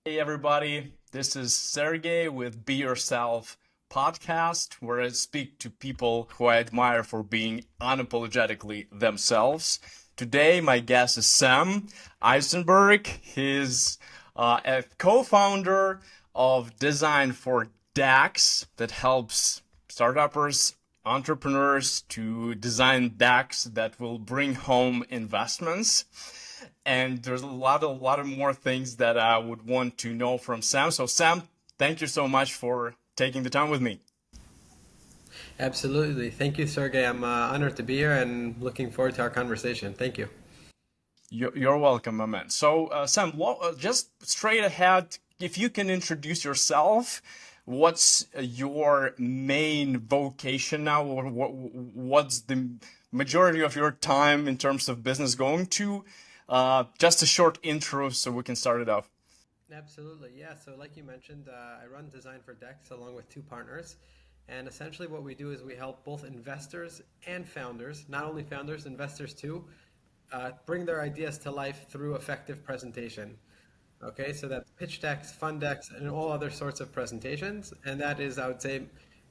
Hey everybody, this is Sergey with Be Yourself podcast, where I speak to people who I admire for being unapologetically themselves. Today, my guest is Sam Eisenberg. He's a co-founder of Design for DAX that helps startuppers, entrepreneurs to design DAX that will bring home investments. And there's a lot of more things that I would want to know from Sam. So Sam, thank you so much for taking the time with me. Absolutely. Thank you, Sergey. I'm honored to be here and looking forward to our conversation. Thank you. You're welcome, my man. So Sam, just straight ahead, if you can introduce yourself, what's your main vocation now, or what's the majority of your time in terms of business going to? Just a short intro so we can start it off. Absolutely. Yeah. So, like you mentioned, I run Design for Dex along with two partners. And essentially, what we do is we help both investors and founders, not only founders, investors too, bring their ideas to life through effective presentation. Okay. So, that's pitch decks, fund decks, and all other sorts of presentations. And that is, I would say,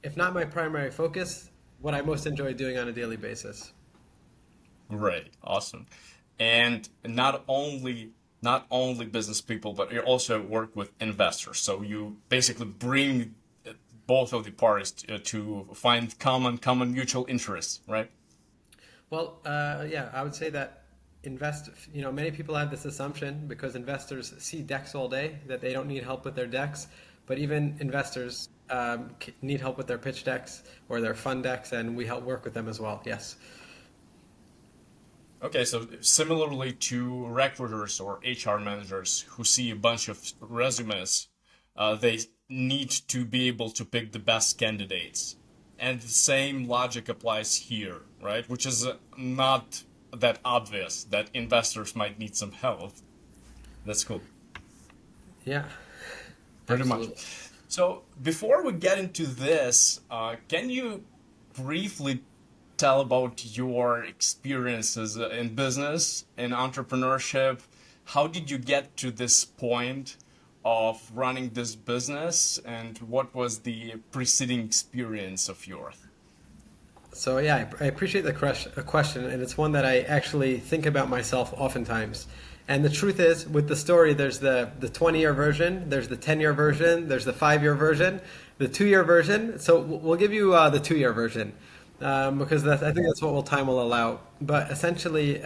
if not my primary focus, what I most enjoy doing on a daily basis. Great, awesome. And not only business people, but you also work with investors. So you basically bring both of the parties to find common mutual interests, right? Well, yeah, I would say that many people have this assumption because investors see decks all day that they don't need help with their decks, but even investors need help with their pitch decks or their fund decks, and we help work with them as well. Yes. Okay, so similarly to recruiters or HR managers who see a bunch of resumes, they need to be able to pick the best candidates. And the same logic applies here, right? Which is not that obvious that investors might need some help. That's cool. Yeah, Pretty much. absolutely. So before we get into this, can you briefly tell about your experiences in business, in entrepreneurship? How did you get to this point of running this business, and what was the preceding experience of yours? So yeah, I appreciate the question, and it's one that I actually think about myself oftentimes. And the truth is, with the story, there's the 20-year version, there's the 10-year version, there's the 5-year version, the 2-year version. So we'll give you the 2-year version because I think that's what time will allow. But essentially,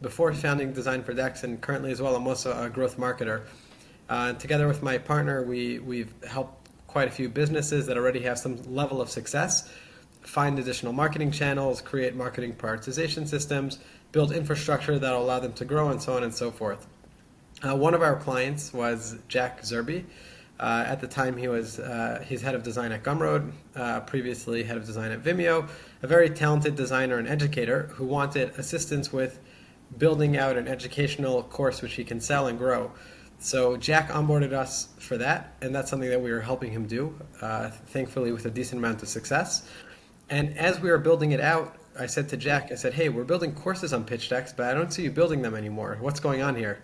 before founding Design for Dex, and currently as well, I'm also a growth marketer. Together with my partner, we've helped quite a few businesses that already have some level of success find additional marketing channels, create marketing prioritization systems, build infrastructure that will allow them to grow, and so on and so forth. One of our clients was Jack Zerby. At the time, he's head of design at Gumroad, previously head of design at Vimeo, a very talented designer and educator who wanted assistance with building out an educational course which he can sell and grow. So Jack onboarded us for that, and that's something that we were helping him do, thankfully with a decent amount of success. And as we were building it out, I said to Jack, I said, "Hey, we're building courses on pitch decks, but I don't see you building them anymore. What's going on here?"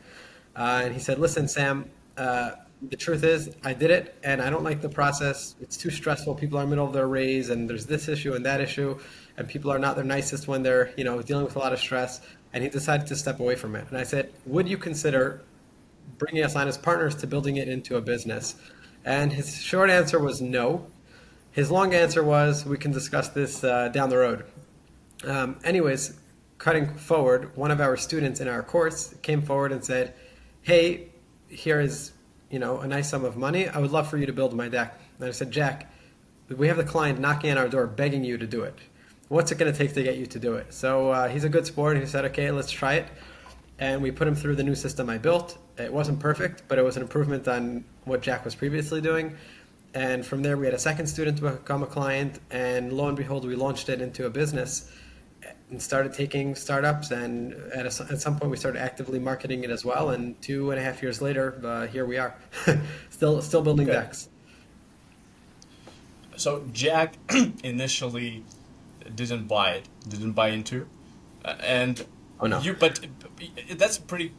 And he said, "Listen, Sam, the truth is, I did it, and I don't like the process. It's too stressful. People are in the middle of their raise, and there's this issue and that issue, and people are not their nicest when they're, dealing with a lot of stress." And he decided to step away from it. And I said, "Would you consider bringing us on as partners to building it into a business?" And his short answer was no. His long answer was, "We can discuss this down the road." Anyways, cutting forward, one of our students in our course came forward and said, "Hey, here is a nice sum of money. I would love for you to build my deck." And I said, "Jack, we have the client knocking on our door begging you to do it. What's it going to take to get you to do it?" So he's a good sport. He said, "Okay, let's try it." And we put him through the new system I built. It wasn't perfect, but it was an improvement on what Jack was previously doing. And from there, we had a second student become a client, and lo and behold, we launched it into a business and started taking startups. And at some point, we started actively marketing it as well. And 2.5 years later, here we are, still building Okay. decks. So Jack initially didn't buy into, and Oh no. but that's a pretty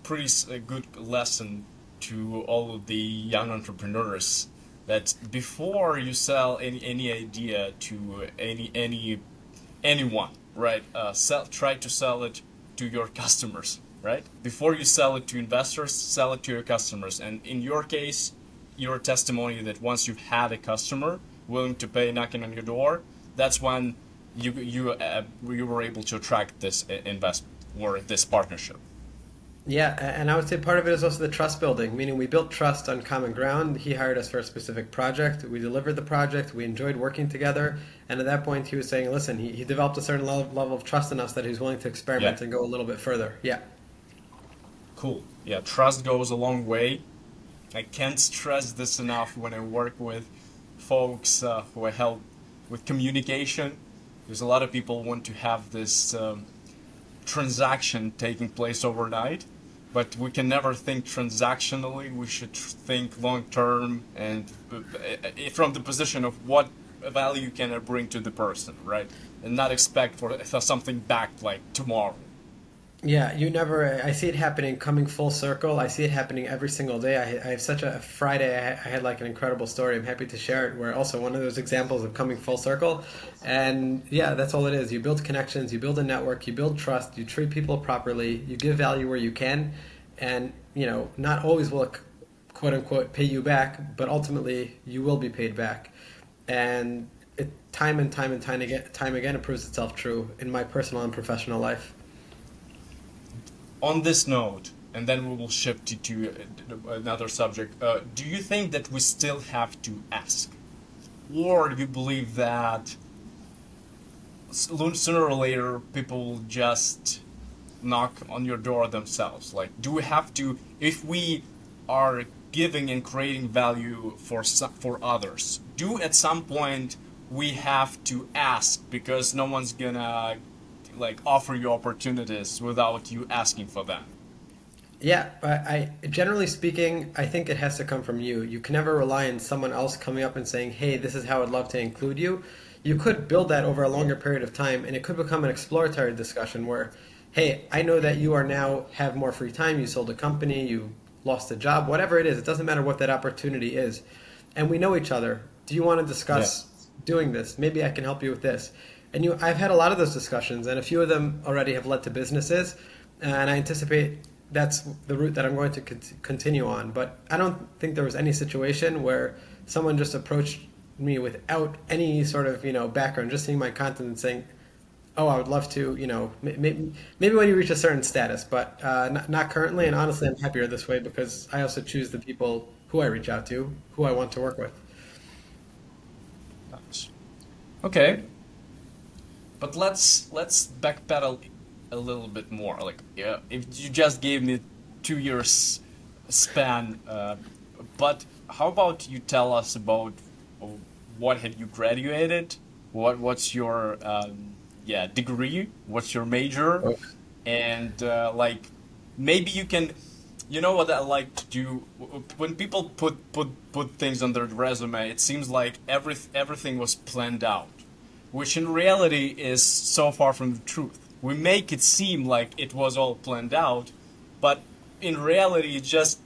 good lesson to all of the young entrepreneurs that before you sell any idea to anyone, right? Try to sell it to your customers, right? Before you sell it to investors, sell it to your customers. And in your case, your testimony that once you've had a customer willing to pay, knocking on your door, that's when you were able to attract this investment or this partnership. Yeah, and I would say part of it is also the trust building, meaning we built trust on common ground. He hired us for a specific project. We delivered the project. We enjoyed working together. And at that point, he was saying, listen, he developed a certain level of trust in us that he was willing to Yeah, experiment and go a little bit further. Yeah. cool. Yeah, trust goes a long way. I can't stress this enough when I work with folks who I help with communication. There's a lot of people want to have this transaction taking place overnight, but we can never think transactionally. We should think long term and from the position of what value can I bring to the person, right? And not expect for something back like tomorrow. Yeah, you never. I see it happening, coming full circle. I see it happening every single day. I have such a Friday. I had like an incredible story. I'm happy to share it. Where also one of those examples of coming full circle, and yeah, that's all it is. You build connections, you build a network, you build trust, you treat people properly, you give value where you can, and not always will it quote unquote pay you back, but ultimately you will be paid back, and it time and time and time again it proves itself true in my personal and professional life. On this note, and then we will shift to another subject. Do you think that we still have to ask, or do you believe that sooner or later people will just knock on your door themselves? Like, do we have to, if we are giving and creating value for others, do at some point we have to ask because no one's gonna like offer you opportunities without you asking for them? Yeah, generally speaking, I think it has to come from you. You can never rely on someone else coming up and saying, "Hey, this is how I'd love to include you." You could build that over a longer period of time, and it could become an exploratory discussion where, "Hey, I know that you are now have more free time. You sold a company, you lost a job, whatever it is. It doesn't matter what that opportunity is, and we know each other. Do you want to Yeah. discuss doing this? Maybe I can help you with this." And I've had a lot of those discussions, and a few of them already have led to businesses, and I anticipate that's the route that I'm going to continue on. But I don't think there was any situation where someone just approached me without any sort of background, just seeing my content and saying, "Oh, I would love to," maybe when you reach a certain status, but not currently. And honestly, I'm happier this way because I also choose the people who I reach out to, who I want to work with. Nice. Okay, but let's backpedal a little bit more. Like, yeah, if you just gave me 2 years span, but how about you tell us about uh, what have you graduated? What's your yeah, degree? What's your major? And like maybe you can, you know what I like to do when people put things on their resume. It seems like everything was planned out, which in reality is so far from the truth. We make it seem like it was all planned out, but in reality, it's just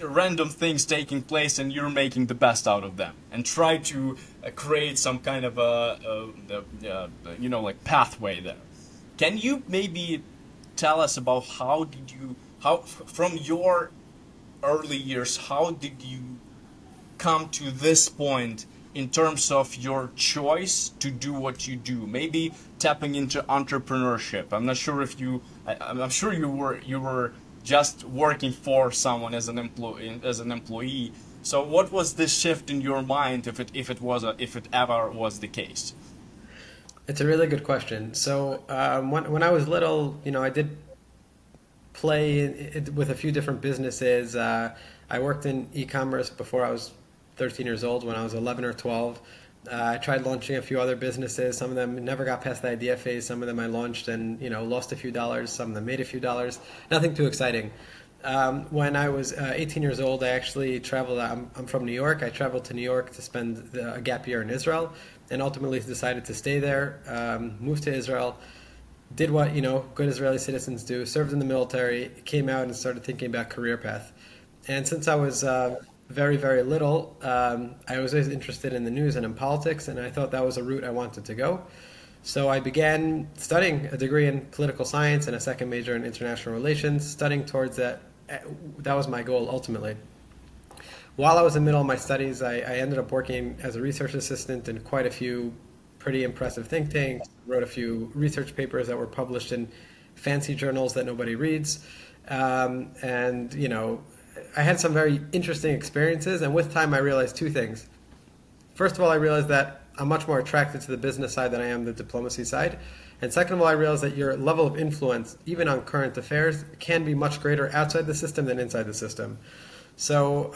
random things taking place, and you're making the best out of them, and try to create some kind of like pathway there. Can you maybe tell us about how from your early years, how did you come to this point in terms of your choice to do what you do? Maybe tapping into entrepreneurship. I'm not sure if I'm sure you were just working for someone as an employee. So what was this shift in your mind, if it ever was the case? It's a really good question. So when I was little, I did play with a few different businesses. I worked in e-commerce before I was 13 years old. When I was 11 or 12, I tried launching a few other businesses. Some of them never got past the idea phase. Some of them I launched and lost a few dollars. Some of them made a few dollars. Nothing too exciting. When I was 18 years old, I actually traveled. I'm from New York. I traveled to New York to spend a gap year in Israel, and ultimately decided to stay there. Moved to Israel, did what good Israeli citizens do, served in the military, came out and started thinking about career path. And since I was very, very little, I was always interested in the news and in politics, and I thought that was a route I wanted to go. So I began studying a degree in political science and a second major in international relations, studying towards that. That was my goal ultimately. While I was in the middle of my studies, I ended up working as a research assistant in quite a few pretty impressive think tanks, wrote a few research papers that were published in fancy journals that nobody reads. And, you know, I had some very interesting experiences. And with time, I realized two things. First of all, I realized that I'm much more attracted to the business side than I am the diplomacy side. And second of all, I realized that your level of influence, even on current affairs, can be much greater outside the system than inside the system. So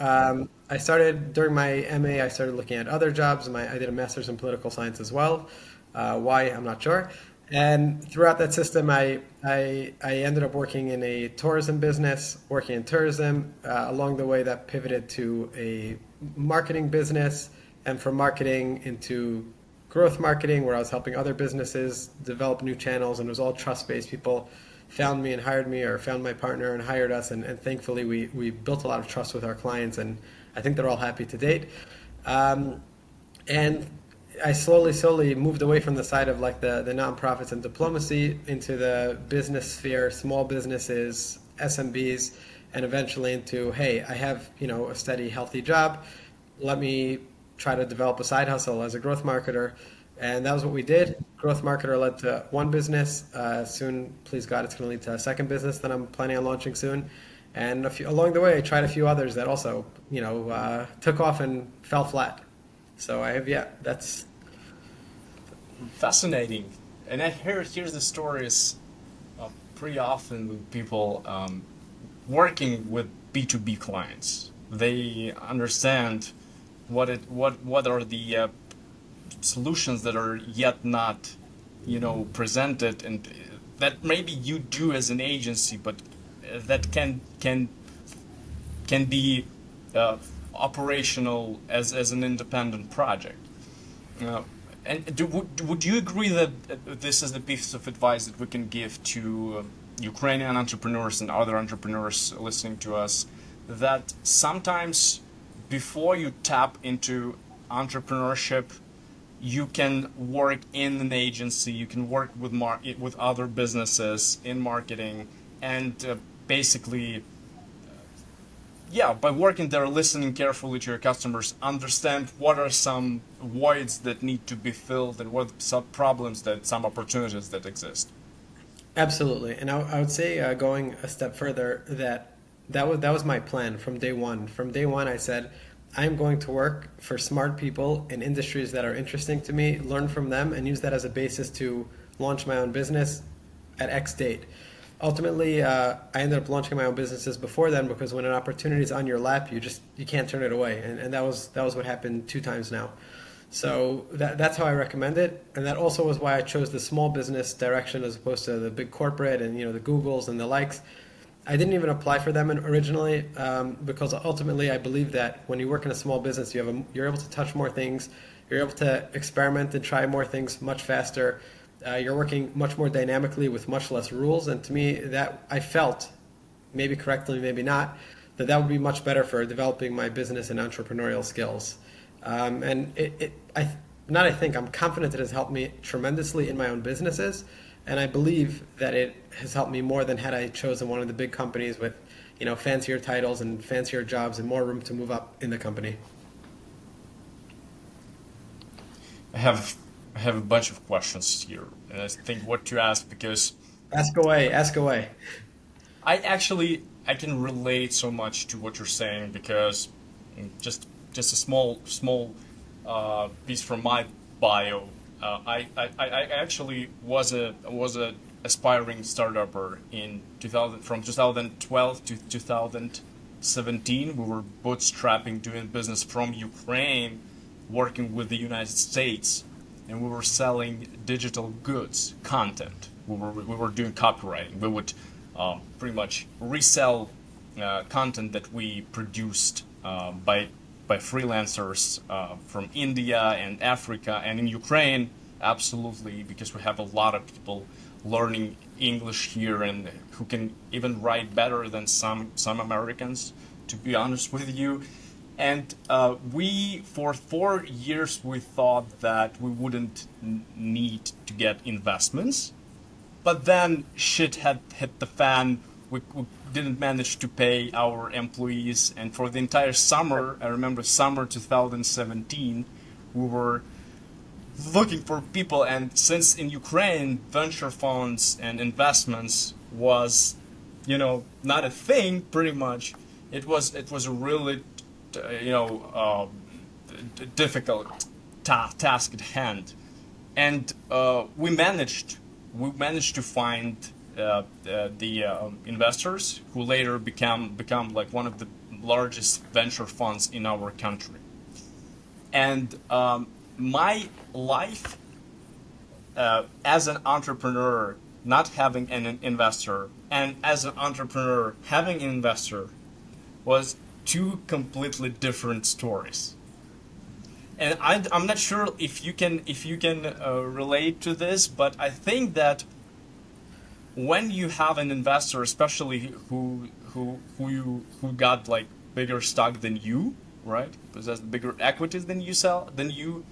I started during my MA. I started looking at other jobs. I did a master's in political science as well. Why I'm not sure. And throughout that system, I ended up working in a tourism business, working in tourism. Along the way, that pivoted to a marketing business, and from marketing into growth marketing, where I was helping other businesses develop new channels, and it was all trust-based. People found me and hired me, or found my partner and hired us, and thankfully we built a lot of trust with our clients, and I think they're all happy to date. And I slowly moved away from the side of like the nonprofits and diplomacy into the business sphere, small businesses, SMBs, and eventually into, hey, I have, you know, a steady, healthy job. Let me try to develop a side hustle as a growth marketer. And that was what we did. Growth marketer led to one business. Soon, please God, it's going to lead to a second business that I'm planning on launching soon. And along the way, I tried a few others that also, you know, took off and fell flat. So I have, yeah, that's Fascinating. And I hear the stories pretty often with people working with B2B clients. They understand what are the solutions that are yet not, presented, and that maybe you do as an agency, but that can be uh, operational as an independent project. Uh, and would you agree that this is the piece of advice that we can give to Ukrainian entrepreneurs and other entrepreneurs listening to us, that sometimes before you tap into entrepreneurship, you can work in an agency, you can work with with other businesses in marketing, and basically, yeah, by working there, listening carefully to your customers, understand what are some voids that need to be filled and what some problems, that some opportunities that exist. absolutely. And I would say, going a step further, that was my plan from day one. From day one, I said, I'm going to work for smart people in industries that are interesting to me, learn from them, and use that as a basis to launch my own business at X date. Ultimately, I ended up launching my own businesses before then, because when an opportunity is on your lap, you can't turn it away, and that was what happened two times now. So that's how I recommend it, and that also was why I chose the small business direction as opposed to the big corporate and the Googles and the likes. I didn't even apply for them originally, because ultimately I believe that when you work in a small business, you're able to touch more things, you're able to experiment and try more things much faster. You're working much more dynamically with much less rules, and to me, that I felt, maybe correctly, maybe not, that would be much better for developing my business and entrepreneurial skills. And not I think, I'm confident it has helped me tremendously in my own businesses, and I believe that it has helped me more than had I chosen one of the big companies with, fancier titles and fancier jobs and more room to move up in the company. I have I have a bunch of questions here, and I think what to ask, because Ask away, ask away. I can relate so much to what you're saying, because just a small piece from my bio. I actually was a aspiring startupper in 2000, from 2012 to 2017. We were bootstrapping, doing business from Ukraine, working with the United States, and we were selling digital goods, content. We were doing copywriting. We would pretty much resell content that we produced by freelancers from India and Africa and in Ukraine. Absolutely, because we have a lot of people learning English here, and who can even write better than some Americans to be honest with you. And we, for 4 years, we thought that we wouldn't need to get investments. But then shit had hit the fan. We didn't manage to pay our employees. And for the entire summer, I remember summer 2017, we were looking for people. And since in Ukraine, venture funds and investments was, not a thing, pretty much, it was a really, difficult task at hand. And we managed to find the investors who later become like one of the largest venture funds in our country. And my life as an entrepreneur, not having an investor, and as an entrepreneur having an investor, was two completely different stories. And I'm not sure if you can relate to this, but I think that when you have an investor, especially who got like bigger stock than you, right? Possess bigger equities than you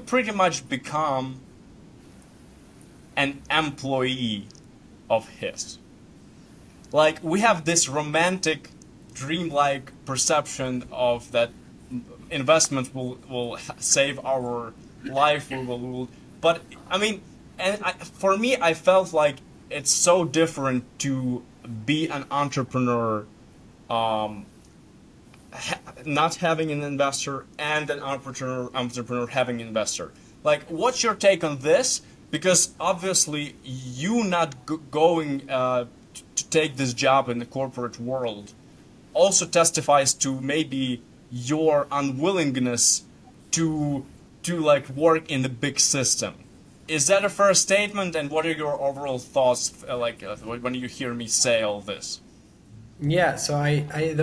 pretty much become an employee of his. Like we have this romantic, dreamlike perception of that investment will save our life. But I mean, for me, I felt like it's so different to be an entrepreneur, um, not having an investor, and an entrepreneur having an investor. Like, what's your take on this? Because obviously, you not going to take this job in the corporate world also testifies to maybe your unwillingness to like work in the big system. Is that a fair statement? And what are your overall thoughts, when you hear me say all this? Yeah, so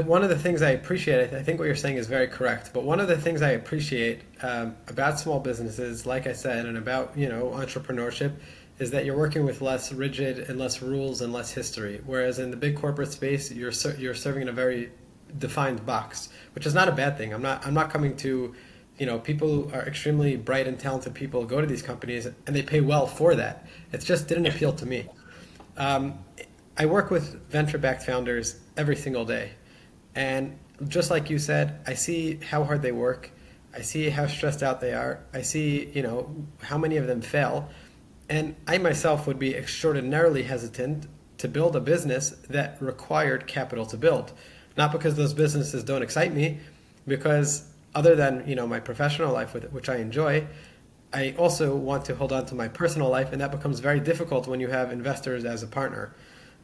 one of the things I appreciate, I think what you're saying is very correct, but one of the things I appreciate about small businesses, like I said, and about, entrepreneurship, is that you're working with less rigid and less rules and less history. Whereas in the big corporate space, you're serving in a very defined box, which is not a bad thing. I'm not coming to, people who are extremely bright and talented people go to these companies and they pay well for that. It just didn't appeal to me. Um, I work with venture-backed founders every single day, and just like you said, I see how hard they work. I see how stressed out they are. I see, how many of them fail, and I myself would be extraordinarily hesitant to build a business that required capital to build. Not because those businesses don't excite me, because other than, my professional life, which I enjoy, I also want to hold on to my personal life, and that becomes very difficult when you have investors as a partner.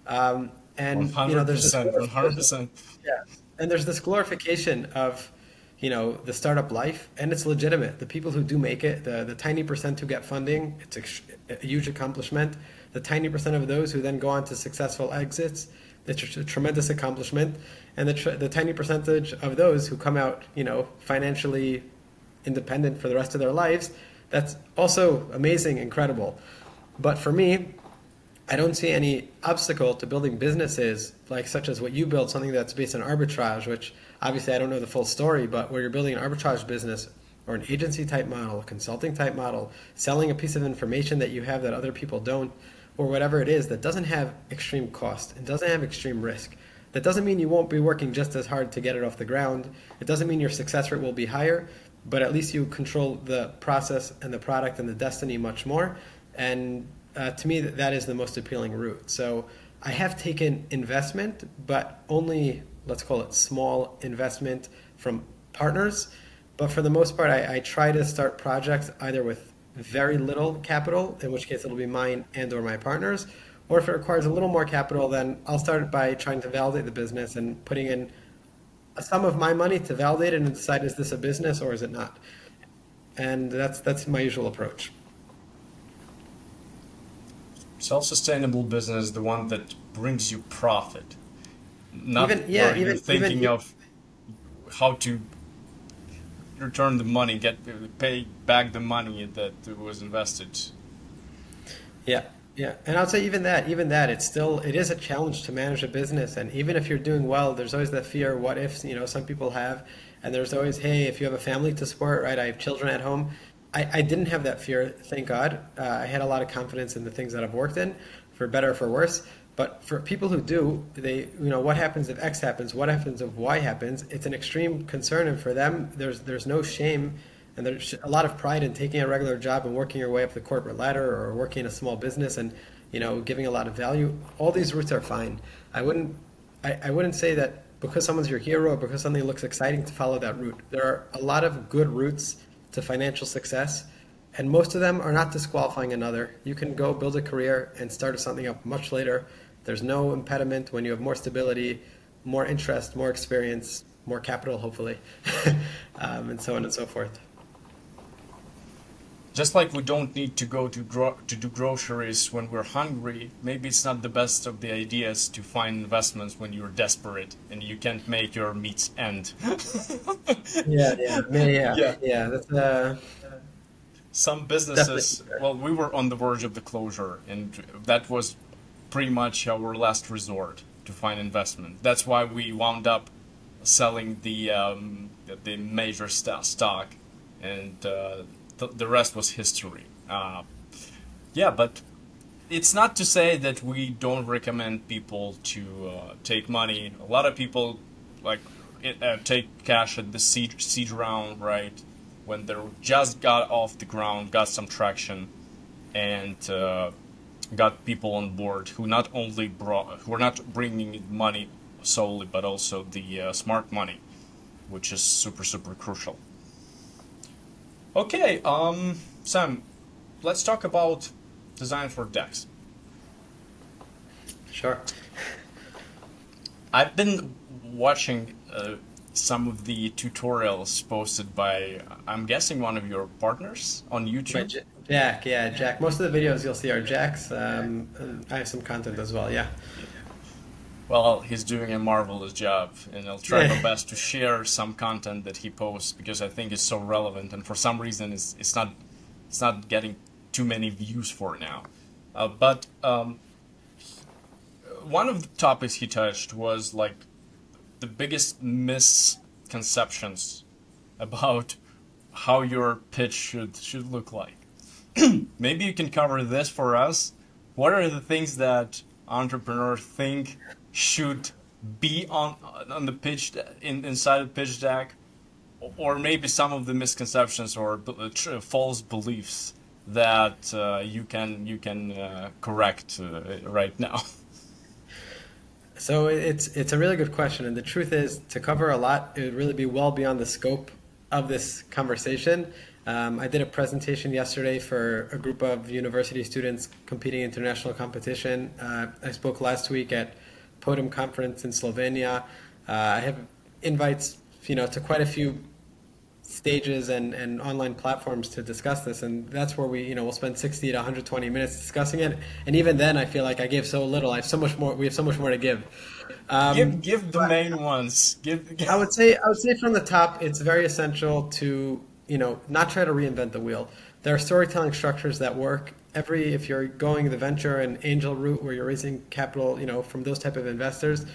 And there's this 100%, glorification, 100%. yeah, and there's this glorification of the startup life, and it's legitimate. The people who do make it, the tiny percent who get funding, it's a huge accomplishment. The tiny percent of those who then go on to successful exits, it's a tremendous accomplishment. And the tiny percentage of those who come out, financially independent for the rest of their lives, that's also amazing, incredible. But for me, I don't see any obstacle to building businesses like such as what you build, something that's based on arbitrage, which obviously I don't know the full story, but where you're building an arbitrage business or an agency type model, a consulting type model, selling a piece of information that you have that other people don't, or whatever it is that doesn't have extreme cost and doesn't have extreme risk. That doesn't mean you won't be working just as hard to get it off the ground. It doesn't mean your success rate will be higher, but at least you control the process and the product and the destiny much more. And to me, that is the most appealing route. So I have taken investment, but only, let's call it small investment from partners. But for the most part, I try to start projects either with very little capital, in which case it'll be mine and or my partners, or if it requires a little more capital, then I'll start by trying to validate the business and putting in a sum of my money to validate it and decide, is this a business or is it not? And that's my usual approach. Self-sustainable business is the one that brings you profit, not Even yeah, where you're thinking of how to return the money, get pay back the money that was invested. yeah, Yeah, and I'll say even that, it is a challenge to manage a business. And even if you're doing well, there's always that fear, what if, some people have, and there's always, hey, if you have a family to support, right? I have children at home. I didn't have that fear, thank God. I had a lot of confidence in the things that I've worked in, for better or for worse. But for people who do, what happens if X happens? What happens if Y happens? It's an extreme concern, and for them, there's no shame, and there's a lot of pride in taking a regular job and working your way up the corporate ladder, or working in a small business and giving a lot of value. All these routes are fine. I wouldn't I wouldn't say that because someone's your hero or because something looks exciting to follow that route. There are a lot of good routes to financial success, and most of them are not disqualifying another. You can go build a career and start something up much later. There's no impediment when you have more stability, more interest, more experience, more capital, hopefully, and so on and so forth. Just like we don't need to go to do groceries when we're hungry, maybe it's not the best of the ideas to find investments when you're desperate and you can't make your meats end. Yeah, Yeah. yeah. That's Some definitely businesses, fair. well, we were on the verge of the closure, and that was pretty much our last resort to find investment. That's why we wound up selling the major stock, and the rest was history. Yeah, but it's not to say that we don't recommend people to take money. A lot of people like take cash at the seed round, right? When they just got off the ground, got some traction, and got people on board who are not bringing in money solely, but also the smart money, which is super crucial. Okay, Sam, let's talk about design for decks. Sure. I've been watching some of the tutorials posted by, I'm guessing, one of your partners on By YouTube. Jack, yeah, Jack. Most of the videos you'll see are Jack's. And I have some content as well. Yeah. Well, he's doing a marvelous job, and I'll try my Yeah. best to share some content that he posts because I think it's so relevant, and for some reason it's not getting too many views for now. But one of the topics he touched was like the biggest misconceptions about how your pitch should look like. Maybe you can cover this for us. What are the things that entrepreneurs think should be on the pitch inside the pitch deck, or maybe some of the misconceptions or false beliefs that you can correct right now. So it's a really good question, and the truth is, to cover a lot, it would really be well beyond the scope of this conversation. I did a presentation yesterday for a group of university students competing in international competition. I spoke last week at Podium Conference in Slovenia. I have invites, to quite a few stages and online platforms to discuss this, and that's where we'll spend 60 to 120 minutes discussing it. And even then, I feel like I gave so little. I have so much more. We have so much more to give. Give the But main ones. I would say from the top, it's very essential to not try to reinvent the wheel. There are storytelling structures that work. If you're going the venture and angel route where you're raising capital, from those type of investors,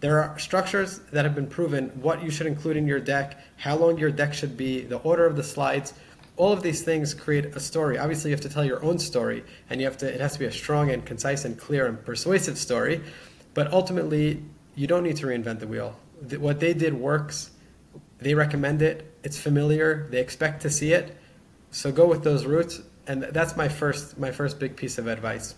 there are structures that have been proven what you should include in your deck, how long your deck should be, the order of the slides. All of these things create a story. Obviously, you have to tell your own story, and it has to be a strong and concise and clear and persuasive story. But ultimately, you don't need to reinvent the wheel. What they did works. They recommend it. It's familiar. They expect to see it. So go with those routes. And that's my first big piece of advice.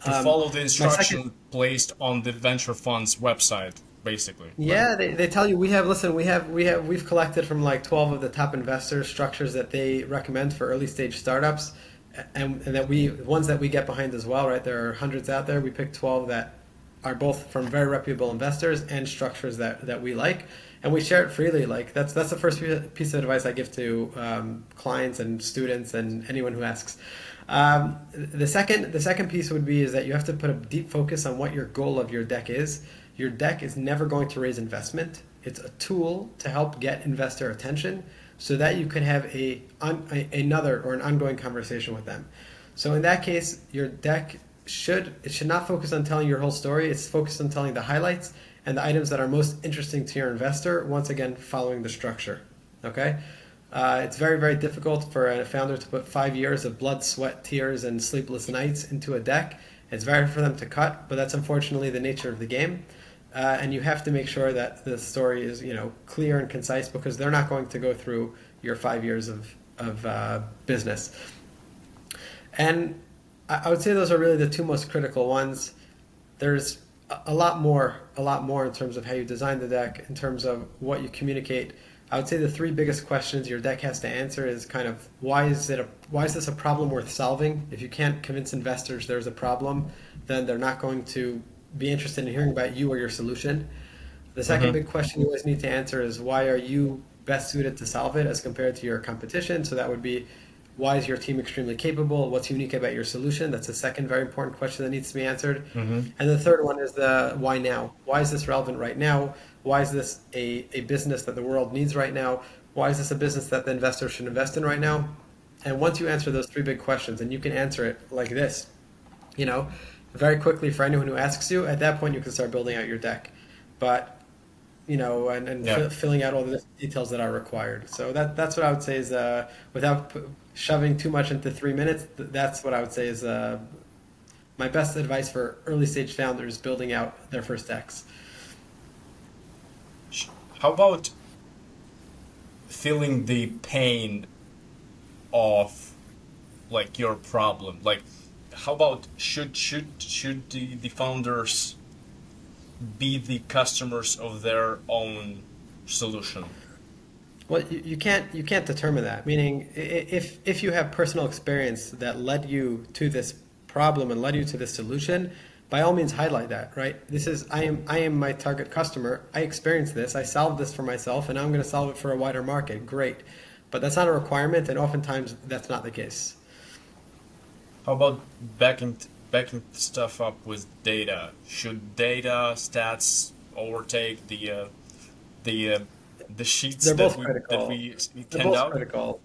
To follow the My second instruction placed on the venture fund's website, basically, right? Yeah, they tell you listen, we've collected from like 12 of the top investors structures that they recommend for early stage startups, and that ones that we get behind as well, right? There are hundreds out there. We picked 12 that are both from very reputable investors and structures that we like, and we share it freely. Like that's the first piece of advice I give to clients and students and anyone who asks. The second piece would be is that you have to put a deep focus on what your goal of your deck is. Your deck is never going to raise investment. It's a tool to help get investor attention so that you can have another or an ongoing conversation with them. So in that case, your deck should not focus on telling your whole story. It's focused on telling the highlights and the items that are most interesting to your investor. Once again, following the structure. Okay. It's very, very difficult for a founder to put 5 years of blood, sweat, tears, and sleepless nights into a deck. It's very hard for them to cut, but that's unfortunately the nature of the game. And you have to make sure that the story is, clear and concise, because they're not going to go through your 5 years of business. And I would say those are really the two most critical ones. There's a lot more in terms of how you design the deck, in terms of what you communicate. I would say the three biggest questions your deck has to answer is kind of why is this a problem worth solving? If you can't convince investors there's a problem, then they're not going to be interested in hearing about you or your solution. The second big question you always need to answer is why are you best suited to solve it as compared to your competition? So that would be, why is your team extremely capable? What's unique about your solution? That's the second very important question that needs to be answered. And the third one is the why now? Why is this relevant right now? Why is this a business that the world needs right now? Why is this a business that the investor should invest in right now? And once you answer those three big questions, and you can answer it like this, very quickly for anyone who asks you, at that point you can start building out your deck. But filling out all the details that are required. So that's what I would say is, without shoving too much into 3 minutes, that's what I would say is my best advice for early stage founders building out their first decks. How about feeling the pain of like your problem? Like, how about should the founders be the customers of their own solution? Well, you can't determine that. Meaning, if you have personal experience that led you to this problem and led you to this solution, by all means highlight that. Right? This is I am my target customer. I experienced this. I solved this for myself, and now I'm going to solve it for a wider market. Great, but that's not a requirement, and oftentimes that's not the case. How about backing stuff up with data? Should data stats overtake the sheets They're that both we critical. They're hand both out? critical.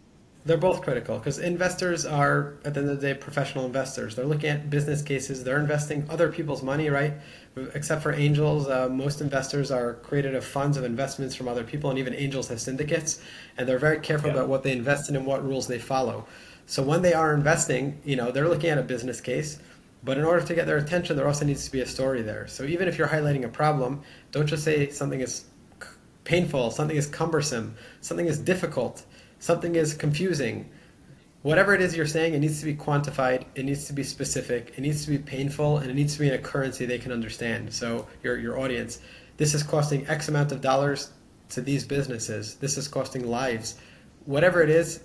They're both critical because investors are, at the end of the day, professional investors. They're looking at business cases. They're investing other people's money, right? Except for angels, most investors are created of funds of investments from other people, and even angels have syndicates, and they're very careful Yeah. about what they invest in and what rules they follow. So when they are investing, they're looking at a business case, but in order to get their attention, there also needs to be a story there. So even if you're highlighting a problem, don't just say something is painful, something is cumbersome, something is difficult, something is confusing. Whatever it is you're saying, it needs to be quantified, it needs to be specific, it needs to be painful, and it needs to be in a currency they can understand. So your audience, this is costing X amount of dollars to these businesses. This is costing lives. Whatever it is,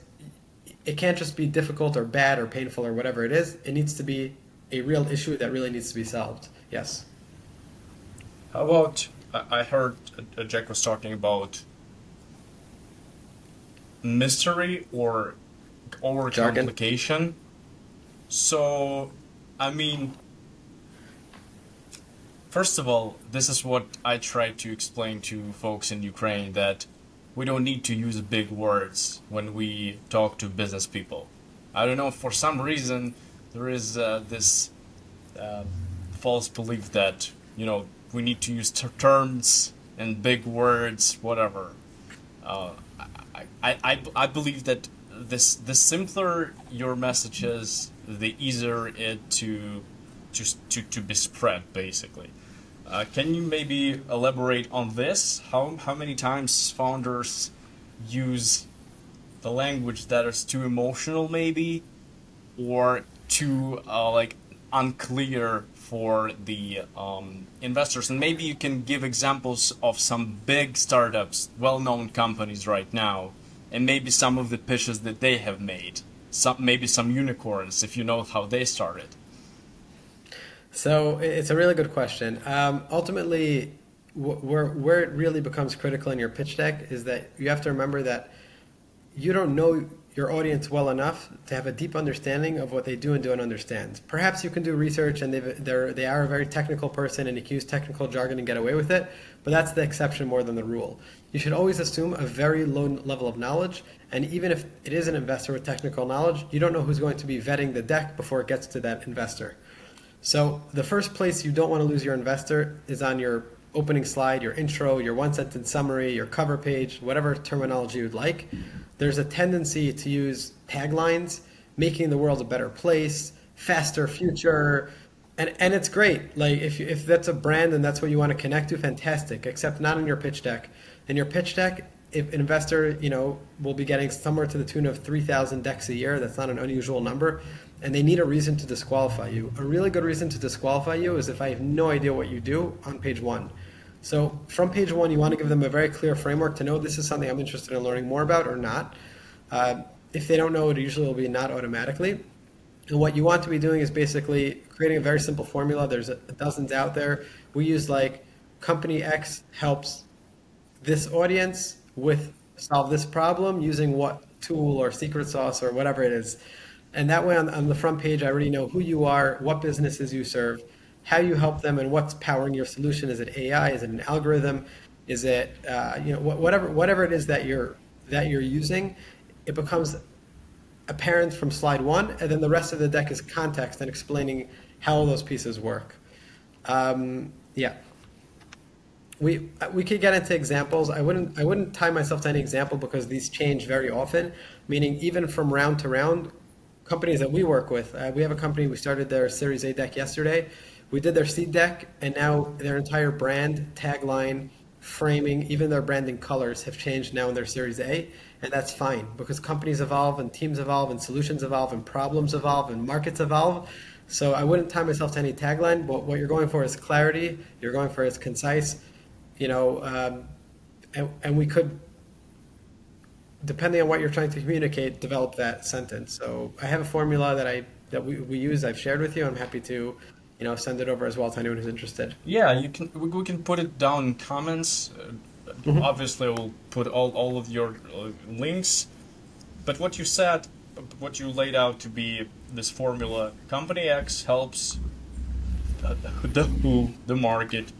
it can't just be difficult or bad or painful or whatever it is. It needs to be a real issue that really needs to be solved. Yes. How about I heard Jack was talking about mystery or Jargon. overcomplication. So, I mean, first of all, this is what I try to explain to folks in Ukraine, that we don't need to use big words when we talk to business people. I don't know, for some reason, there is this uh, false belief that, we need to use terms and big words, whatever. Uh, I believe that the simpler your message is, the easier it to be spread, basically. Can you maybe elaborate on this? How many times founders use the language that is too emotional, maybe, or too like unclear for the investors? And maybe you can give examples of some big startups, well-known companies right now, and maybe some of the pitches that they have made. Maybe some unicorns, if you know how they started. So it's a really good question. Ultimately, where it really becomes critical in your pitch deck is that you have to remember that you don't know your audience well enough to have a deep understanding of what they do and don't understand. Perhaps you can do research and they are a very technical person and you can use technical jargon and get away with it, but that's the exception more than the rule. You should always assume a very low level of knowledge, and even if it is an investor with technical knowledge, you don't know who's going to be vetting the deck before it gets to that investor. So the first place you don't want to lose your investor is on your opening slide, your intro, your one sentence summary, your cover page, whatever terminology you'd like. There's a tendency to use taglines, making the world a better place, faster future, and it's great. Like if that's a brand and that's what you want to connect to, fantastic. Except not in your pitch deck. In your pitch deck, if an investor, will be getting somewhere to the tune of 3,000 decks a year, that's not an unusual number, and they need a reason to disqualify you. A really good reason to disqualify you is if I have no idea what you do on page one. So from page one, you want to give them a very clear framework to know this is something I'm interested in learning more about or not. If they don't know, it usually will be not automatically. And what you want to be doing is basically creating a very simple formula. There's dozens out there. We use like company X helps this audience with solve this problem using what tool or secret sauce or whatever it is. And that way on the front page, I already know who you are, what businesses you serve, how you help them, and what's powering your solution. Is it AI? Is it an algorithm? Is it whatever it is that you're using? It becomes apparent from slide one, and then the rest of the deck is context and explaining how all those pieces work. Yeah. We could get into examples. I wouldn't tie myself to any example because these change very often. Meaning, even from round to round, companies that we work with, we have a company. We started their Series A deck yesterday. We did their seed deck, and now their entire brand, tagline, framing, even their branding colors have changed now in their Series A, and that's fine because companies evolve and teams evolve and solutions evolve and problems evolve and markets evolve. So I wouldn't tie myself to any tagline, but what you're going for is clarity. You're going for is concise. And we could, depending on what you're trying to communicate, develop that sentence. So I have a formula that we use. I've shared with you. I'm happy to, send it over as well to anyone who's interested. Yeah, you can. We can put it down in comments. Obviously, we'll put all of your links. But what you said, what you laid out to be this formula, company X helps the market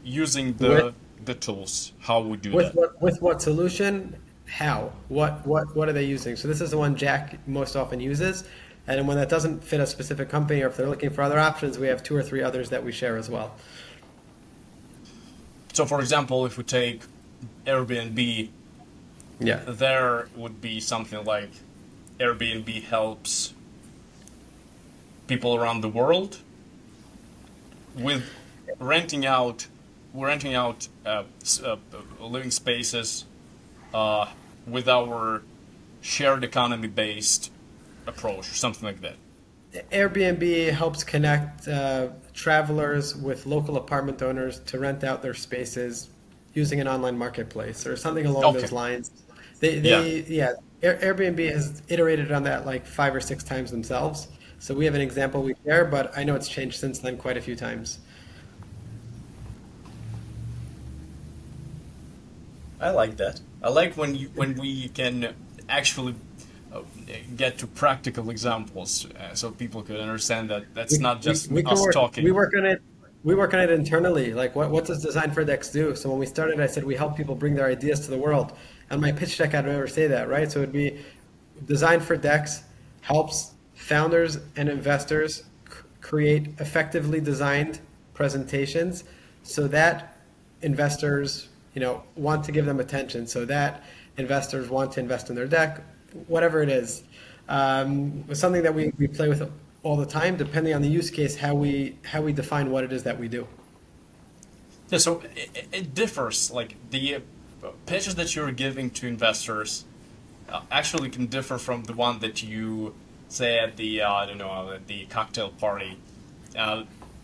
using the tools. How would do that? With what solution? How? What are they using? So this is the one Jack most often uses. And when that doesn't fit a specific company, or if they're looking for other options, we have two or three others that we share as well. So, for example, if we take Airbnb, Yeah. there would be something like Airbnb helps people around the world with renting out, living spaces with our shared economy based approach or something like that. Airbnb helps connect travelers with local apartment owners to rent out their spaces using an online marketplace or something along Okay. those lines. Yeah. Airbnb has iterated on that like 5 or 6 times themselves. So we have an example we share, but I know it's changed since then quite a few times. I like that. I like when we can actually get to practical examples, so people could understand that that's not just We can us work. We talking. work on it. We work on it internally. Like, what does Design for Decks do? So when we started, I said we help people bring their ideas to the world. On my pitch deck, I'd never say that, right? So it'd be Design for Decks helps founders and investors create effectively designed presentations, so that investors, want to give them attention. So that investors want to invest in their deck, whatever it is. It's something that we play with all the time, depending on the use case, how we define what it is that we do. Yeah, so it differs. Like the pitches that you're giving to investors actually can differ from the one that you say at the I don't know, at the cocktail party, uh,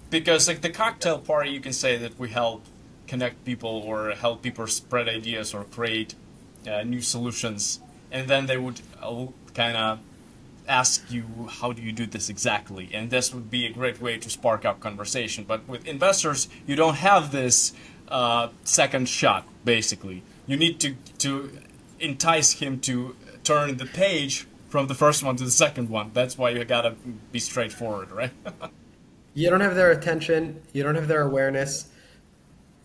because like the cocktail party, you can say that we help connect people or help people spread ideas or create new solutions, and then they would kind of ask you, how do you do this exactly? And this would be a great way to spark up conversation. But with investors, you don't have this second shot, basically. You need to entice him to turn the page from the first one to the second one. That's why you gotta be straightforward, right? You don't have their attention, you don't have their awareness.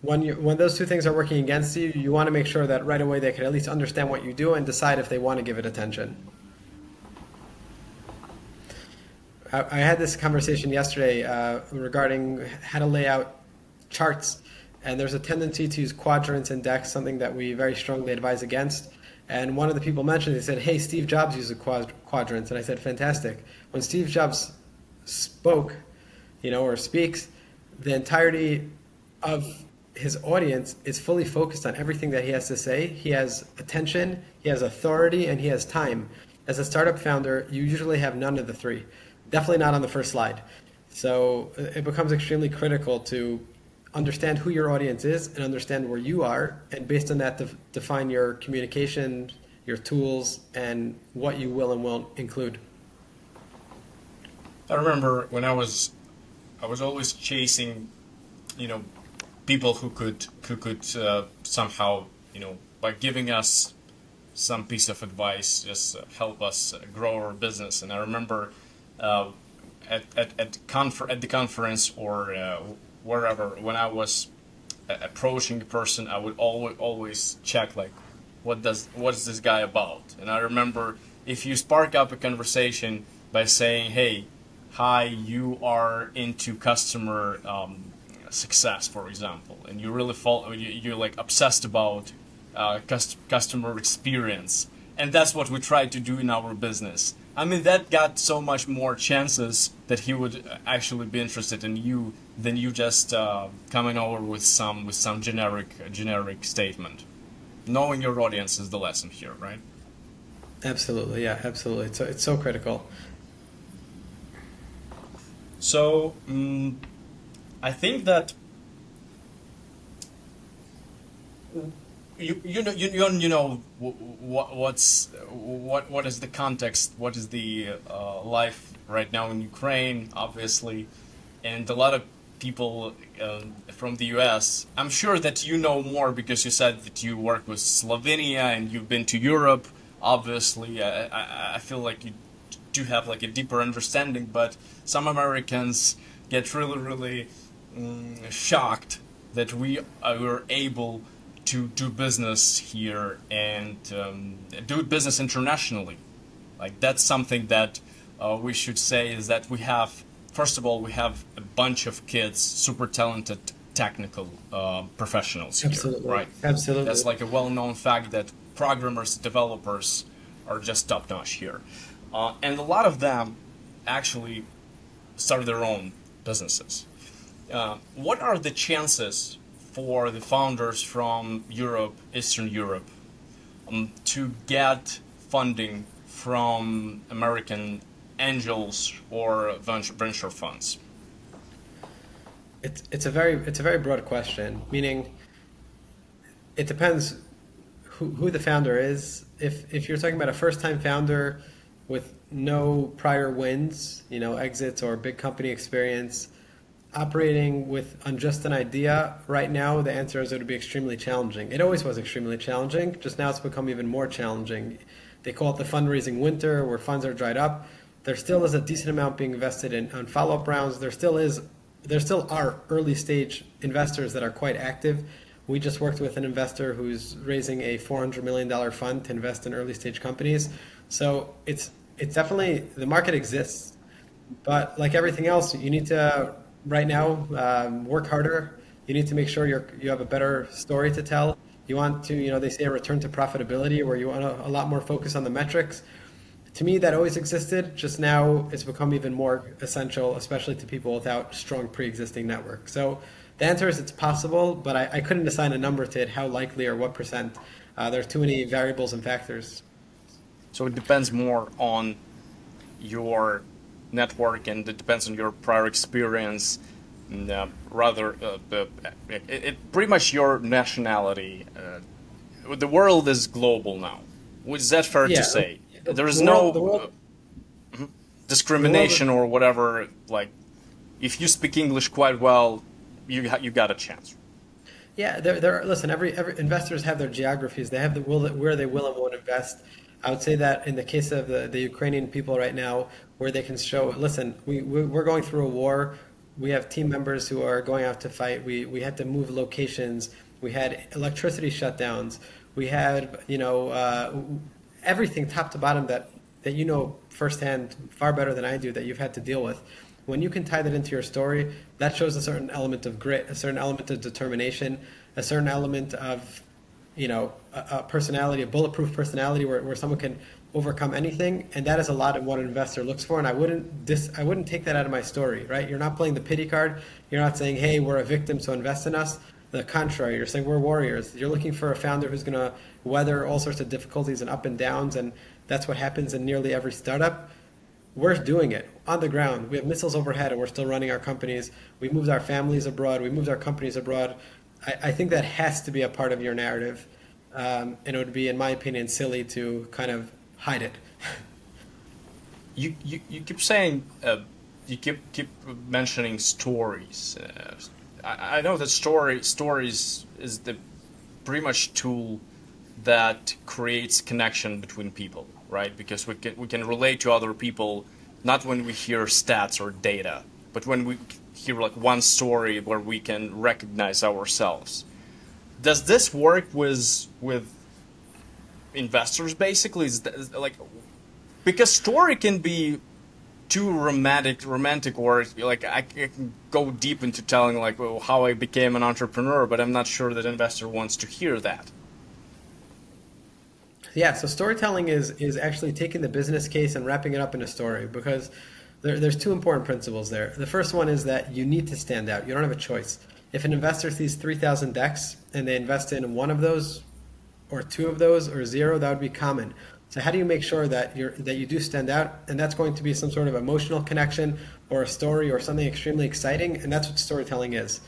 When those two things are working against you, you want to make sure that right away they can at least understand what you do and decide if they want to give it attention. I had this conversation yesterday regarding how to lay out charts, and there's a tendency to use quadrants and decks, something that we very strongly advise against. And one of the people mentioned, they said, "Hey, Steve Jobs uses quadrants," and I said, "Fantastic." When Steve Jobs spoke, or speaks, the entirety of his audience is fully focused on everything that he has to say. He has attention, he has authority, and he has time. As a startup founder, you usually have none of the three. Definitely not on the first slide. So it becomes extremely critical to understand who your audience is and understand where you are, and based on that, define your communication, your tools, and what you will and won't include. I remember when I was always chasing, you know, people who could somehow, by giving us some piece of advice, just help us grow our business. And I remember uh, at the conference or wherever, when I was approaching a person, I would always check like, what is this guy about? And I remember if you spark up a conversation by saying, "Hey, hi, you are into customer success, for example, and you really you're like obsessed about customer experience," and that's what we try to do in our business. I mean, that got so much more chances that he would actually be interested in you than you just coming over with some generic statement. Knowing your audience is the lesson here, right? Absolutely, yeah, absolutely. It's so critical. So I think that what is the context, what is the life right now in Ukraine, obviously, and a lot of people from the US. I'm sure that you know more because you said that you work with Slovenia and you've been to Europe. Obviously, I feel like you do have like a deeper understanding, but some Americans get really shocked that we were able to do business here and do business internationally. Like that's something that we should say is that we have, first of all, we have a bunch of kids, super talented technical professionals here, Absolutely, right? That's absolutely. like a well-known fact that programmers, developers are just top-notch here. And a lot of them actually start their own businesses. What are the chances for the founders from Europe, Eastern Europe, to get funding from American angels or venture funds? It's a very broad question, meaning it depends who the founder is. If you're talking about a first time founder with no prior wins, exits or big company experience, operating with on just an idea right now, the answer is it would be extremely challenging. It always was extremely challenging. Just now it's become even more challenging. They call it the fundraising winter, where funds are dried up. There still is a decent amount being invested in on follow-up rounds. There still are early stage investors that are quite active. We just worked with an investor who's raising a $400 million fund to invest in early stage companies. So it's definitely, the market exists, but like everything else, you need to right now work harder. You need to make sure you have a better story to tell. You want to, they say a return to profitability, where you want a lot more focus on the metrics. To me, that always existed. Just now, it's become even more essential, especially to people without strong pre-existing network. So the answer is it's possible, but I couldn't assign a number to it, how likely or what percent. There's too many variables and factors. So it depends more on your network and it depends on your prior experience, and, rather pretty much your nationality. The world is global now. Is that fair to Yeah, say? There is the world, the no world, the world. discrimination or whatever. Like, if you speak English quite well, you got a chance. Yeah, listen, every investors have their geographies. They have the will where they will and won't invest. I would say that in the case of the Ukrainian people right now, where they can show, listen, we're going through a war. We have team members who are going out to fight. We had to move locations. We had electricity shutdowns. We had, everything top to bottom that that you know firsthand far better than I do that you've had to deal with. When you can tie that into your story, that shows a certain element of grit, a certain element of determination, a certain element of, a personality, a bulletproof personality where someone can overcome anything. And that is a lot of what an investor looks for. And I wouldn't take that out of my story, right? You're not playing the pity card. You're not saying, hey, we're a victim, so invest in us. The contrary, you're saying we're warriors. You're looking for a founder who's going to weather all sorts of difficulties and up and downs. And that's what happens in nearly every startup. We're doing it on the ground. We have missiles overhead and we're still running our companies. We moved our families abroad. We moved our companies abroad. I think that has to be a part of your narrative. And it would be, in my opinion, silly to kind of hide it. You keep saying you keep mentioning stories. I know that stories is the pretty much tool that creates connection between people, right? Because we can relate to other people not when we hear stats or data, but when we hear like one story where we can recognize ourselves. Does this work with investors basically? Like because story can be too romantic, or like I can go deep into telling like well, how I became an entrepreneur, but I'm not sure that investor wants to hear that. Yeah, so storytelling is actually taking the business case and wrapping it up in a story because there's two important principles there. The first one is that you need to stand out. You don't have a choice. If an investor sees 3,000 decks and they invest in one of those or two of those or zero, that would be common. So how do you make sure that you do stand out? And that's going to be some sort of emotional connection or a story or something extremely exciting, and that's what storytelling is.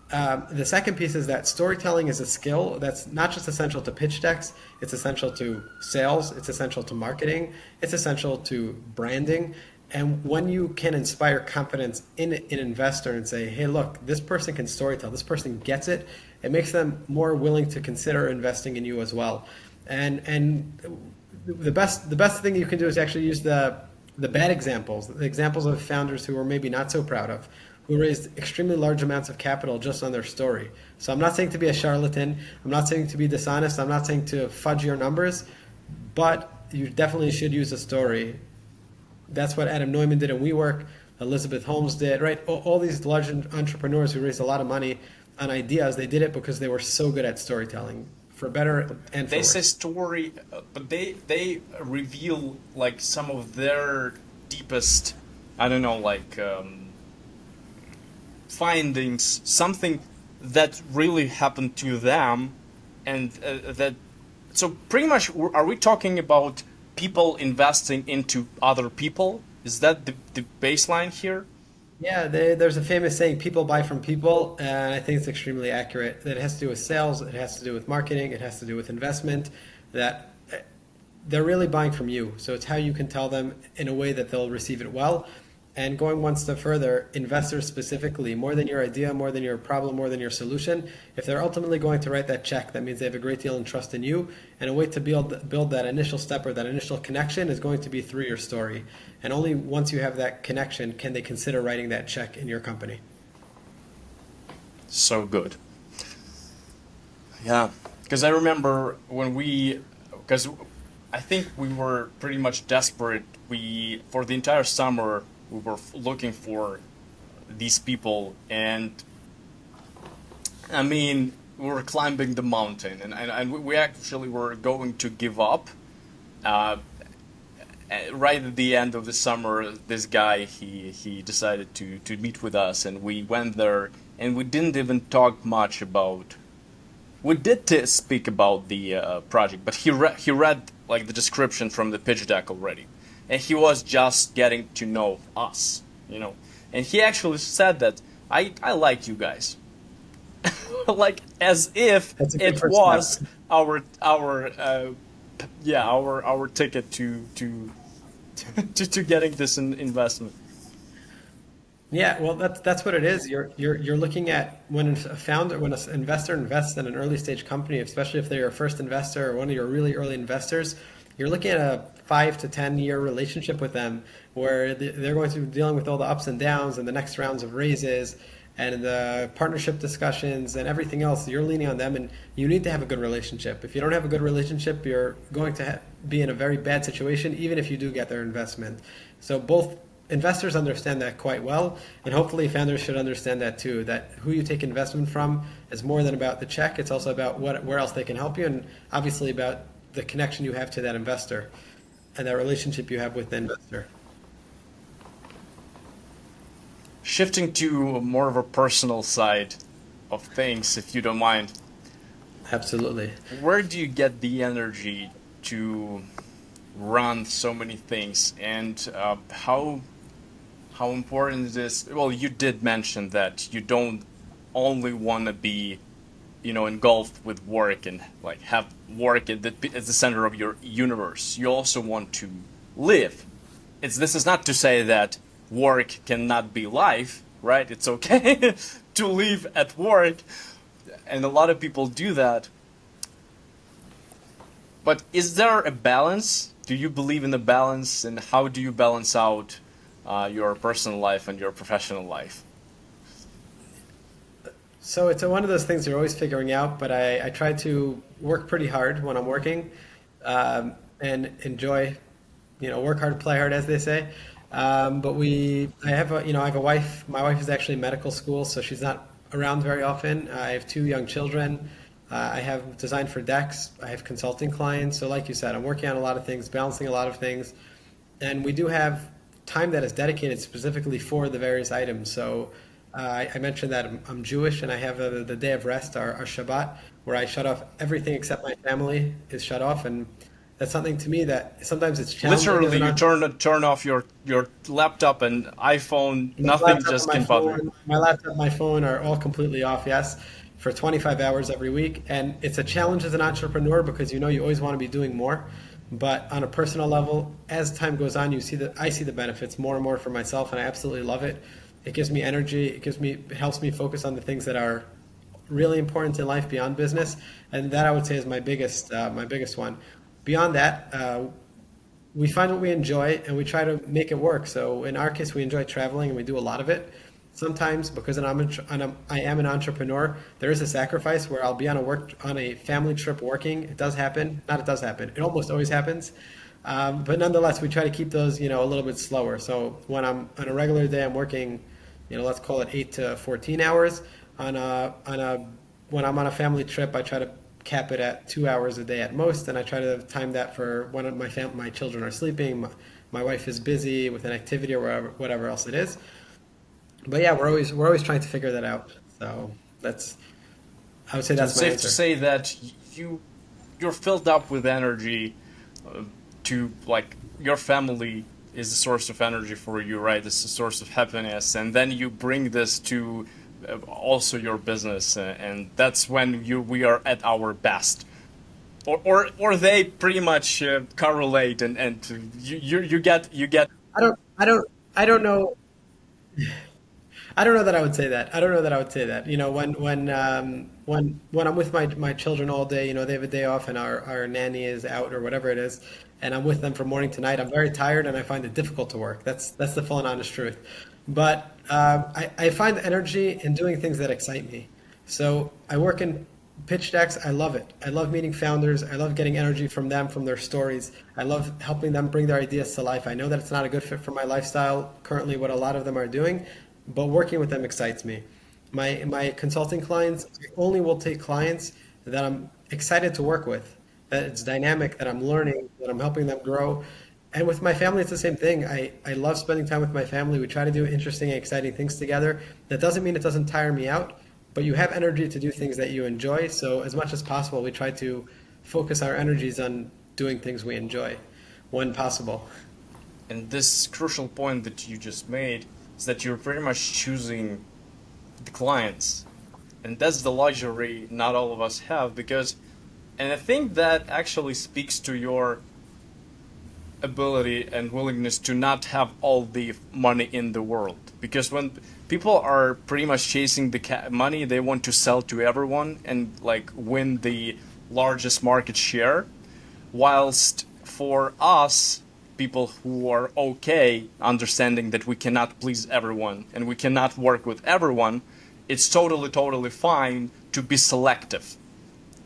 The second piece is that storytelling is a skill that's not just essential to pitch decks, it's essential to sales, it's essential to marketing, it's essential to branding. And when you can inspire confidence in an investor and say, hey, look, this person can storytell, this person gets it, it makes them more willing to consider investing in you as well. And the best thing you can do is actually use the bad examples, the examples of founders who are maybe not so proud of, who raised extremely large amounts of capital just on their story. So I'm not saying to be a charlatan, I'm not saying to be dishonest, I'm not saying to fudge your numbers, but you definitely should use a story. That's what Adam Neumann did in WeWork, Elizabeth Holmes did, right? All these large entrepreneurs who raised a lot of money on ideas, they did it because they were so good at storytelling, for better and for They say worse. story, but they reveal like some of their deepest, I don't know, like findings, something that really happened to them, and that. So pretty much, are we talking about people investing into other people? Is that the baseline here? Yeah, there's a famous saying, people buy from people, and I think it's extremely accurate. That it has to do with sales, it has to do with marketing, it has to do with investment, that they're really buying from you. So it's how you can tell them in a way that they'll receive it well. And going one step further, investors specifically, more than your idea, more than your problem, more than your solution, if they're ultimately going to write that check, that means they have a great deal of trust in you. And a way to build that initial step or that initial connection is going to be through your story. And only once you have that connection can they consider writing that check in your company. So good. Yeah, because I remember because I think we were pretty much desperate. For the entire summer, we were looking for these people, and I mean, we were climbing the mountain, and we actually were going to give up. Uh, right at the end of the summer, this guy he decided to meet with us, and we went there, and we didn't even talk much about. We did speak about the project, but he read like the description from the pitch deck already, and he was just getting to know us, you know. And he actually said that I like you guys, like as if That's a good it first step. was our yeah our ticket to to getting this investment. Yeah, well, that's what it is. You're looking at when a founder, when an investor invests in an early stage company, especially if they're your first investor or one of your really early investors, you're looking at a 5 to 10 year relationship with them, where they're going to be dealing with all the ups and downs and the next rounds of raises, and the partnership discussions and everything else, you're leaning on them, and you need to have a good relationship. If you don't have a good relationship, you're going to be in a very bad situation, even if you do get their investment. So both investors understand that quite well, and hopefully founders should understand that too, that who you take investment from is more than about the check. It's also about where else they can help you, and obviously about the connection you have to that investor and that relationship you have with the investor. Shifting to more of a personal side of things, if you don't mind, Absolutely. where do you get the energy to run so many things, and how important it is? Well, you did mention that you don't only want to be, engulfed with work and like have work at the center of your universe. You also want to live. This is not to say that work cannot be life, right? It's okay to live at work, and a lot of people do that. But is there a balance? Do you believe in the balance, and how do you balance out your personal life and your professional life? So it's one of those things you're always figuring out, but I try to work pretty hard when I'm working, and enjoy, work hard, play hard, as they say. But I have I have a wife. My wife is actually in medical school, so she's not around very often. I have two young children. I have designed for decks. I have consulting clients. So like you said, I'm working on a lot of things, balancing a lot of things. And we do have time that is dedicated specifically for the various items. So I mentioned that I'm Jewish, and I have the day of rest, our Shabbat, where I shut off everything except my family is shut off, and that's something to me that sometimes it's challenging as Literally, an you entrepreneur. turn off your laptop and iPhone. My Nothing laptop and just can bother you. my laptop and my phone are all completely off, yes, for 25 hours every week. And it's a challenge as an entrepreneur because you always want to be doing more. But on a personal level, as time goes on, I see the benefits more and more for myself, and I absolutely love it. It gives me energy. It helps me focus on the things that are really important in life beyond business, and that I would say is my biggest one. Beyond that, we find what we enjoy and we try to make it work. So in our case, we enjoy traveling and we do a lot of it. Sometimes because I am an entrepreneur, there is a sacrifice where I'll be on a family trip working. It does happen. Not it does happen. It almost always happens. But nonetheless, we try to keep those, a little bit slower. So when I'm on a regular day, I'm working, let's call it 8 to 14 hours. When I'm on a family trip, I try to cap it at 2 hours a day at most, and I try to time that for when my children are sleeping, my wife is busy with an activity or whatever else it is. But yeah, we're always trying to figure that out. So that's I would say So that's it's my safe to answer. say that you you're filled up with energy to like your family is a source of energy for you, right? It's a source of happiness, and then you bring this to also your business, and that's when you we are at our best. Or they pretty much correlate, and you get. I don't I don't I don't know I don't know that I would say that. I don't know that I would say that. When I'm with my children all day, they have a day off and our nanny is out or whatever it is, and I'm with them from morning to night. I'm very tired and I find it difficult to work. That's the full and honest truth. But I find energy in doing things that excite me. So I work in pitch decks. I love it. I love meeting founders. I love getting energy from them, from their stories. I love helping them bring their ideas to life. I know that it's not a good fit for my lifestyle currently, what a lot of them are doing, but working with them excites me. My consulting clients, I only will take clients that I'm excited to work with, that it's dynamic, that I'm learning, that I'm helping them grow. And with my family, it's the same thing. I love spending time with my family. We try to do interesting and exciting things together. That doesn't mean it doesn't tire me out, but you have energy to do things that you enjoy. So as much as possible, we try to focus our energies on doing things we enjoy when possible. And this crucial point that you just made is that you're very much choosing the clients, and that's the luxury not all of us have because, and I think that actually speaks to your ability and willingness to not have all the money in the world. Because when people are pretty much chasing the money, they want to sell to everyone and like win the largest market share. Whilst for us, people who are okay understanding that we cannot please everyone and we cannot work with everyone, it's totally, totally fine to be selective,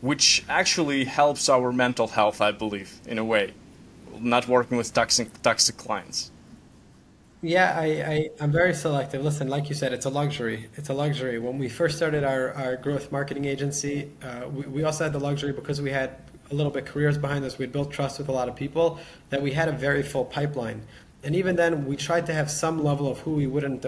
which actually helps our mental health, I believe, in a way, not working with toxic clients. Yeah, I'm very selective. Listen, like you said, it's a luxury. It's a luxury. When we first started our growth marketing agency, we also had the luxury because we had a little bit careers behind us. We'd built trust with a lot of people that we had a very full pipeline. And even then, we tried to have some level of who we wouldn't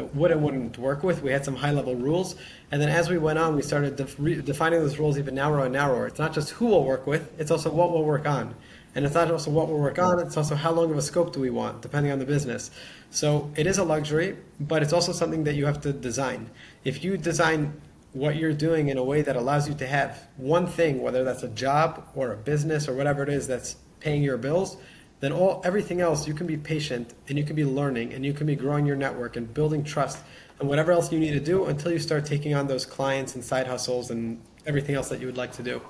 work with. We had some high level rules. And then as we went on, we started defining those rules even narrower and narrower. It's not just who we'll work with, it's also what we'll work on. And it's not also what we'll work on, it's also how long of a scope do we want, depending on the business. So it is a luxury, but it's also something that you have to design. If you design what you're doing in a way that allows you to have one thing, whether that's a job or a business or whatever it is that's paying your bills, then everything else you can be patient and you can be learning and you can be growing your network and building trust and whatever else you need to do until you start taking on those clients and side hustles and everything else that you would like to do.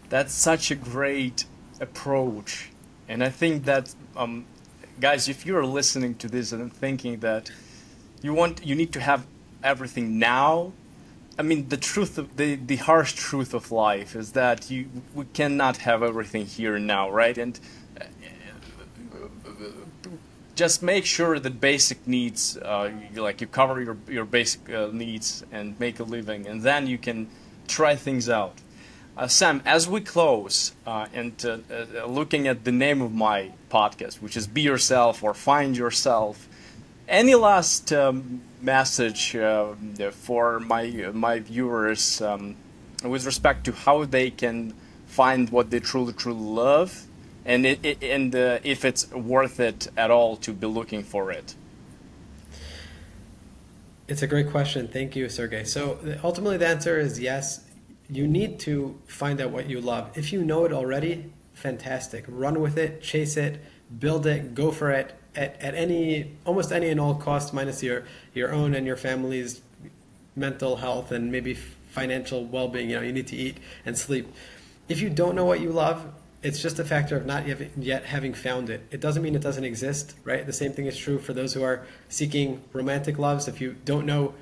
That's such a great approach. And I think that, guys, if you're listening to this and thinking that you need to have everything now, I mean, the harsh truth of life is that we cannot have everything here and now, right? And just make sure that basic needs, like you cover your basic needs and make a living, and then you can try things out. Sam, as we close, and looking at the name of my podcast, which is Be Yourself or Find Yourself, any last message for my viewers with respect to how they can find what they truly, truly love, and if it's worth it at all to be looking for it? It's a great question. Thank you, Sergey. So ultimately, the answer is yes. You need to find out what you love. If you know it already, fantastic. Run with it, chase it, build it, go for it at almost any and all costs, minus your own and your family's mental health and maybe financial well-being. You know, you need to eat and sleep. If you don't know what you love, it's just a factor of not yet having found it. It doesn't mean it doesn't exist, right? The same thing is true for those who are seeking romantic loves. If you don't know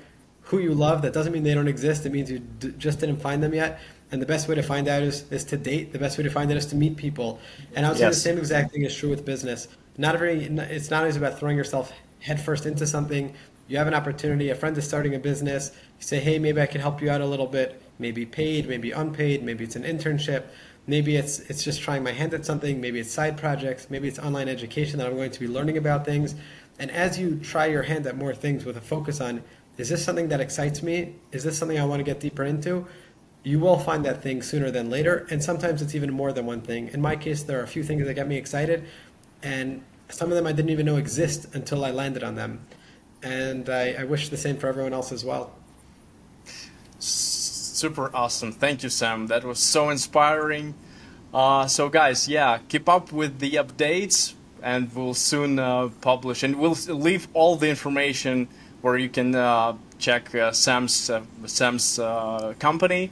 who you love, that doesn't mean they don't exist. It means you just didn't find them yet. And the best way to find out is to date. The best way to find out is to meet people. And I would say the Yes. same exact thing is true with business. It's not always about throwing yourself headfirst into something. You have an opportunity. A friend is starting a business. You say, hey, maybe I can help you out a little bit. Maybe paid, maybe unpaid. Maybe it's an internship. Maybe it's just trying my hand at something. Maybe it's side projects. Maybe it's online education that I'm going to be learning about things. And as you try your hand at more things with a focus on, is this something that excites me? Is this something I want to get deeper into? You will find that thing sooner than later. And sometimes it's even more than one thing. In my case, there are a few things that get me excited. And some of them I didn't even know exist until I landed on them. And I wish the same for everyone else as well. Super awesome. Thank you, Sam. That was so inspiring. So, guys, yeah, keep up with the updates, and we'll soon publish, and we'll leave all the information where you can check Sam's company.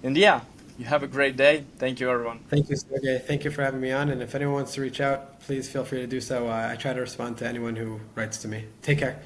And yeah, you have a great day. Thank you, everyone. Thank you, Sergey. Thank you for having me on. And if anyone wants to reach out, please feel free to do so. I try to respond to anyone who writes to me. Take care.